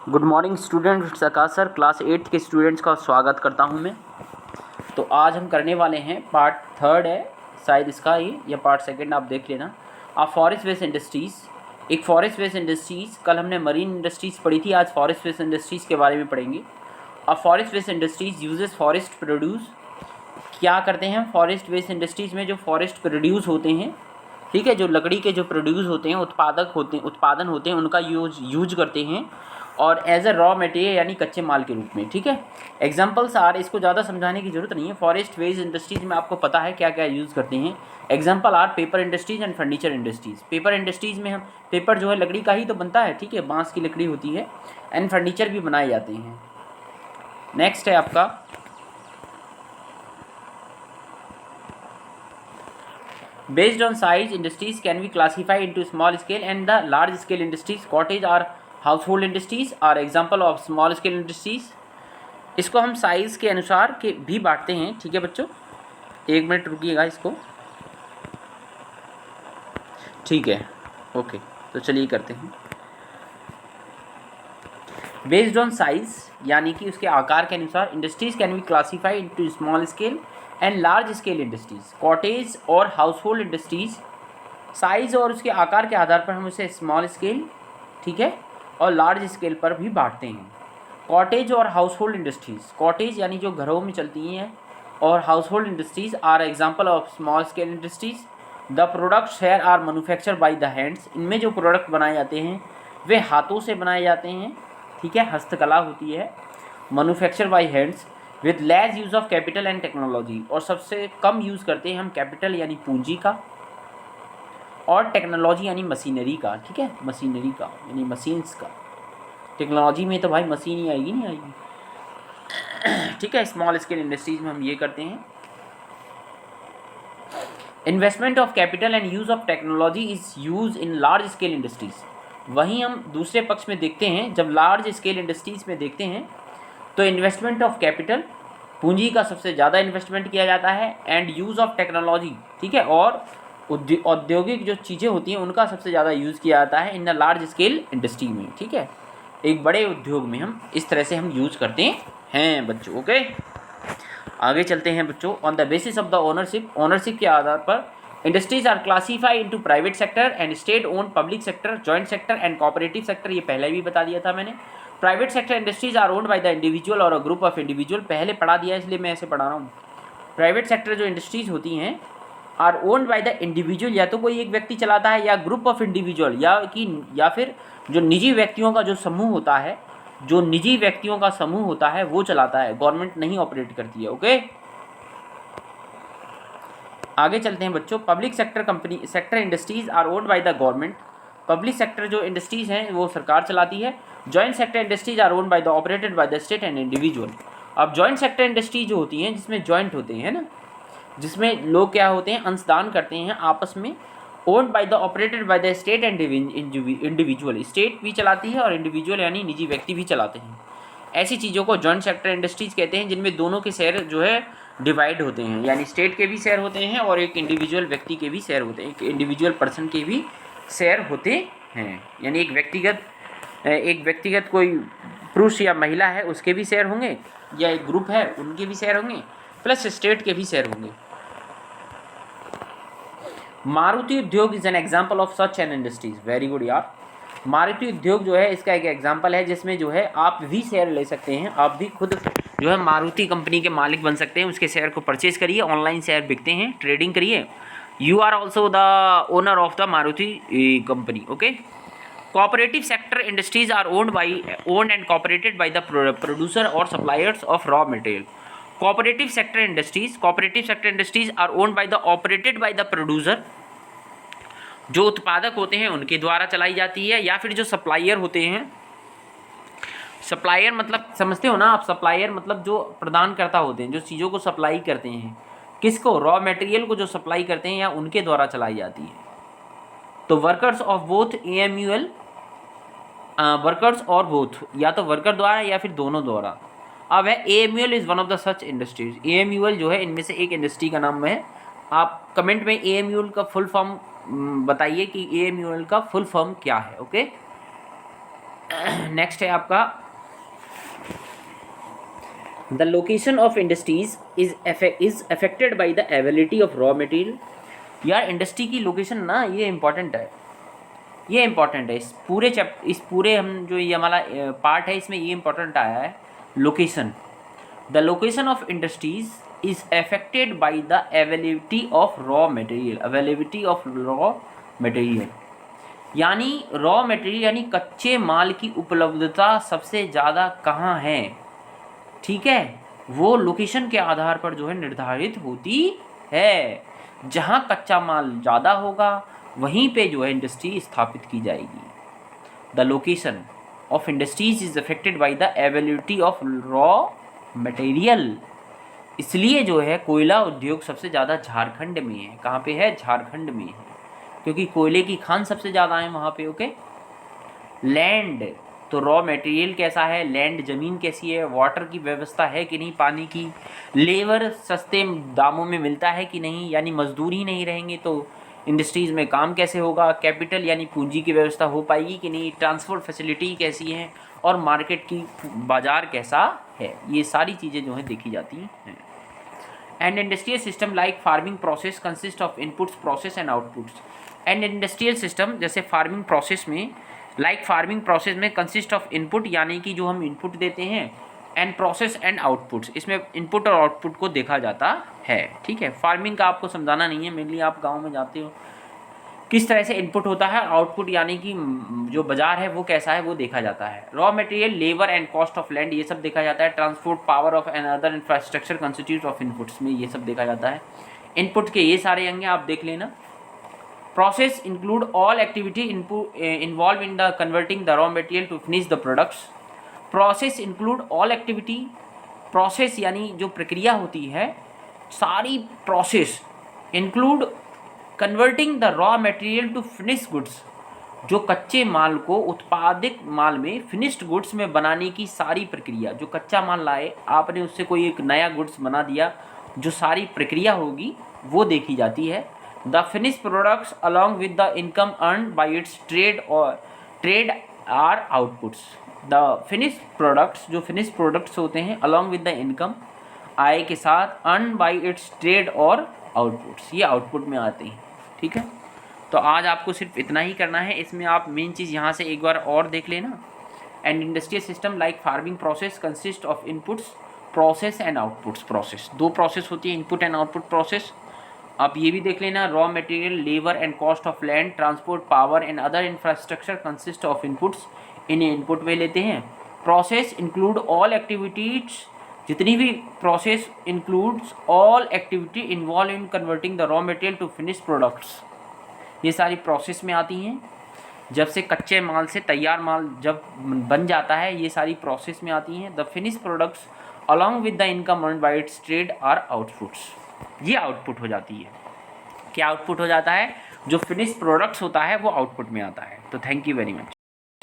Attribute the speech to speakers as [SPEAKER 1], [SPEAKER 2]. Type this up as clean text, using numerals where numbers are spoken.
[SPEAKER 1] Good morning students, आकाश sir class 8 के students का स्वागत करता हूं मैं। तो आज हम करने वाले हैं पार्ट 3 है शायद इसका ही, या पार्ट 2 आप देख लेना। आप फॉरेस्ट वेस्ट इंडस्ट्रीज़, एक फॉरेस्ट वेस्ट इंडस्ट्रीज़, कल हमने मरीन इंडस्ट्रीज़ पढ़ी थी, आज फॉरेस्ट वेस्ट इंडस्ट्रीज़ के बारे में पढ़ेंगे। अब forest waste industries uses forest produce, क्या करते हैं फॉरेस्ट वेस्ट इंडस्ट्रीज़ में जो फॉरेस्ट प्रोड्यूस होते हैं, ठीक है, जो लकड़ी के जो प्रोड्यूस होते हैं, उत्पादन होते हैं, उनका यूज करते हैं और एज अ रॉ मटेरियल यानी कच्चे माल के रूप में, ठीक है। एग्जांपल्स आर, इसको ज़्यादा समझाने की जरूरत नहीं है। फॉरेस्ट वेस्ट इंडस्ट्रीज में आपको पता है क्या क्या यूज़ करते हैं। Example are paper industries and furniture industries. Paper industries में हम पेपर जो है लकड़ी का ही तो बनता है, ठीक है, बांस की लकड़ी होती है, एंड फर्नीचर भी बनाए जाते हैं। नेक्स्ट है आपका based on size, industries can be classified into small scale and the large scale industries. Cottage or household industries are example of small scale industries. इसको हम साइज़ के अनुसार के भी बांटते हैं, ठीक है बच्चों, एक मिनट रुकिएगा इसको, ठीक है, ओके। तो चलिए करते हैं। बेस्ड ऑन साइज यानी कि उसके आकार के अनुसार industries can be classified into small scale and large scale industries. Cottage और हाउसहोल्ड इंडस्ट्रीज साइज और उसके आकार के आधार पर हम उसे स्मॉल स्केल, ठीक है, और लार्ज स्केल पर भी बांटते हैं। कॉटेज और हाउसहोल्ड इंडस्ट्रीज, कॉटेज यानी जो घरों में चलती हैं, और household industries are example of small scale industries. The products here are manufacture by the hands. इनमें जो प्रोडक्ट बनाए जाते हैं वे हाथों से बनाए जाते हैं, ठीक है, हस्तकला होती है, manufacture by hands with less use of capital and technology. और सबसे कम यूज़ करते हैं हम कैपिटल यानी पूंजी का, और टेक्नोलॉजी यानी मशीनरी का, ठीक है, मशीनरी का यानी मशीन्स का। टेक्नोलॉजी में तो भाई मशीन ही आएगी, नहीं आएगी, ठीक है। स्मॉल स्केल इंडस्ट्रीज में हम ये करते हैं। Investment of capital and use of technology is use in large scale industries. वहीं हम दूसरे पक्ष में देखते हैं, जब लार्ज स्केल इंडस्ट्रीज में देखते हैं तो इन्वेस्टमेंट ऑफ कैपिटल, पूंजी का सबसे ज़्यादा इन्वेस्टमेंट किया जाता है, एंड यूज़ ऑफ टेक्नोलॉजी, ठीक है, और औद्योगिक जो चीज़ें होती हैं उनका सबसे ज़्यादा यूज़ किया जाता है in the large scale industry में, ठीक है। एक बड़े उद्योग में हम इस तरह से हम यूज़ करते हैं बच्चों, ओके। आगे चलते हैं बच्चों। On the basis of the ownership, ownership के आधार पर industries are classified into private sector and state own, public sector, joint sector and cooperative sector. ये पहले भी बता दिया था मैंने। Private sector industries are owned by the individual और अ ग्रुप ऑफ इंडिविजुअल। पहले पढ़ा दिया इसलिए मैं ऐसे पढ़ा रहा हूँ। प्राइवेट सेक्टर जो इंडस्ट्रीज होती हैं are owned by the individual, या तो कोई एक व्यक्ति चलाता है, या ग्रुप ऑफ इंडिविजुअल, या फिर जो निजी व्यक्तियों का जो समूह होता है, जो निजी व्यक्तियों का समूह होता है वो चलाता है, गवर्नमेंट नहीं ऑपरेट करती है, ओके। आगे चलते हैं बच्चों। Public sector company sector industries are owned by the government. Public sector जो इंडस्ट्रीज हैं वो सरकार चलाती है। Joint sector industries are owned by the operated by the state and individual. अब जॉइंट सेक्टर इंडस्ट्री जो होती हैं, जिसमें जॉइंट होते हैं ना, जिसमें लोग क्या होते हैं, अंशदान करते हैं आपस में, owned by the operated by the state and individual. State भी चलाती है और इंडिविजुअल यानी निजी व्यक्ति भी चलाते हैं। ऐसी चीज़ों को जॉइंट सेक्टर इंडस्ट्रीज कहते हैं, जिनमें दोनों के शेयर जो है डिवाइड होते हैं, यानी स्टेट के भी शेयर होते हैं और एक इंडिविजुअल व्यक्ति के भी शेयर होते हैं, एक इंडिविजुअल पर्सन के भी शेयर होते हैं। यानी एक व्यक्तिगत कोई पुरुष या महिला है उसके भी शेयर होंगे, या एक ग्रुप है उनके भी शेयर होंगे, प्लस स्टेट के भी शेयर होंगे। मारुति उद्योग is an example of such an industries. Very good यार। मारुति उद्योग जो है इसका एक एग्जाम्पल है, जिसमें जो है आप भी शेयर ले सकते हैं, आप भी खुद जो है मारुति कंपनी के मालिक बन सकते हैं। उसके शेयर को परचेज करिए, ऑनलाइन शेयर बिकते हैं, ट्रेडिंग करिए। You are also the owner of the Maruti company, okay. Cooperative sector industries are owned and cooperated by the producer और suppliers of raw material. Cooperative sector industries are owned by the operated by the producer, जो उत्पादक होते हैं उनके द्वारा चलाई जाती है, या फिर जो सप्लायर होते हैं। सप्लायर मतलब समझते हो ना आप, सप्लायर मतलब जो प्रदान करता होते हैं, जो चीज़ों को सप्लाई करते हैं, किसको, रॉ मटेरियल को जो सप्लाई करते हैं, या उनके द्वारा चलाई जाती है। तो वर्कर्स ऑफ बोथ एएमयूएल, वर्कर्स और बोथ, या तो वर्कर द्वारा या फिर दोनों द्वारा। अब है AMUL is one of the such industries. AMUL जो है इनमें से एक इंडस्ट्री का नाम है। आप कमेंट में एएमयूएल का फुल फॉर्म बताइए कि एएमयूएल का फुल फॉर्म क्या है, ओके। नेक्स्ट है आपका the location of industries is affected by the availability of raw material. यार इंडस्ट्री की लोकेशन ना ये इंपॉर्टेंट है, ये इंपॉर्टेंट है इस पूरे हम जो ये हमारा पार्ट है इसमें ये इंपॉर्टेंट आया है location. The location of industries is affected by the availability of raw material, यानी रॉ मटेरियल यानी कच्चे माल की उपलब्धता सबसे ज़्यादा कहाँ है, ठीक है, वो लोकेशन के आधार पर जो है निर्धारित होती है। जहाँ कच्चा माल ज़्यादा होगा वहीं पे जो है इंडस्ट्री स्थापित की जाएगी। The location of industries is affected by the availability of raw material. इसलिए जो है कोयला उद्योग सबसे ज़्यादा झारखंड में है। कहाँ पे है? झारखंड में है, क्योंकि कोयले की खान सबसे ज़्यादा है वहाँ पे। ओके। लैंड, तो रॉ मटेरियल कैसा है, लैंड ज़मीन कैसी है, वाटर की व्यवस्था है कि नहीं, पानी की, लेबर सस्ते दामों में मिलता है कि नहीं, यानी मजदूर ही नहीं रहेंगे तो इंडस्ट्रीज़ में काम कैसे होगा, कैपिटल यानी पूंजी की व्यवस्था हो पाएगी कि नहीं, ट्रांसपोर्ट फैसिलिटी कैसी है और मार्केट की बाज़ार कैसा है, ये सारी चीज़ें जो है देखी जाती हैं। And industrial system like farming process consist of inputs process and outputs. And industrial system जैसे फार्मिंग प्रोसेस में फार्मिंग प्रोसेस में कंसिस्ट ऑफ इनपुट यानी कि जो हम इनपुट देते हैं, एंड प्रोसेस एंड आउटपुट्स, इसमें इनपुट और आउटपुट को देखा जाता है। ठीक है, फार्मिंग का आपको समझाना नहीं है, मेनली आप गांव में जाते हो किस तरह से इनपुट होता है, आउटपुट यानी कि जो बाजार है वो कैसा है वो देखा जाता है। Raw material, labour and cost of land ये सब देखा जाता है। Transport, power of and other infrastructure constitute of inputs में ये सब देखा जाता है। इनपुट के ये सारे अंग आप देख लेना। Process include all activity involve in the converting the raw material to finish the products. Process include all activity, process यानी जो प्रक्रिया होती है, सारी process include converting the raw material to finish goods, जो कच्चे माल को उत्पादित माल में फिनिश्ड गुड्स में बनाने की सारी प्रक्रिया, जो कच्चा माल लाए आपने उससे कोई एक नया गुड्स बना दिया, जो सारी प्रक्रिया होगी वो देखी जाती है। The finish products along with the income earn by its trade are outputs. The finish products, जो फिनिश प्रोडक्ट्स होते हैं, अलॉन्ग विद द इनकम, आय के साथ, अर्न बाई इट्स ट्रेड और आउटपुट्स, ये आउटपुट में आते हैं। ठीक है, तो आज आपको सिर्फ इतना ही करना है। इसमें आप मेन चीज़ यहाँ से एक बार और देख लेना। And industrial system like farming process consist of inputs process and outputs process. दो प्रोसेस होती है, इनपुट एंड आउटपुट प्रोसेस। आप ये भी देख लेना, raw material, labour and cost of land, transport, power and other infrastructure consist of inputs, इन्हें input में लेते हैं। प्रोसेस इंक्लूड ऑल एक्टिविटीज, जितनी भी process includes all activity involve in converting the raw material to finish products, ये सारी process में आती हैं। जब से कच्चे माल से तैयार माल जब बन जाता है, ये सारी प्रोसेस में आती हैं। The finish products along with the income earned by its trade are outputs, ये आउटपुट हो जाती है। क्या आउटपुट हो जाता है? जो फिनिश प्रोडक्ट्स होता है वो आउटपुट में आता है। तो थैंक यू वेरी मच।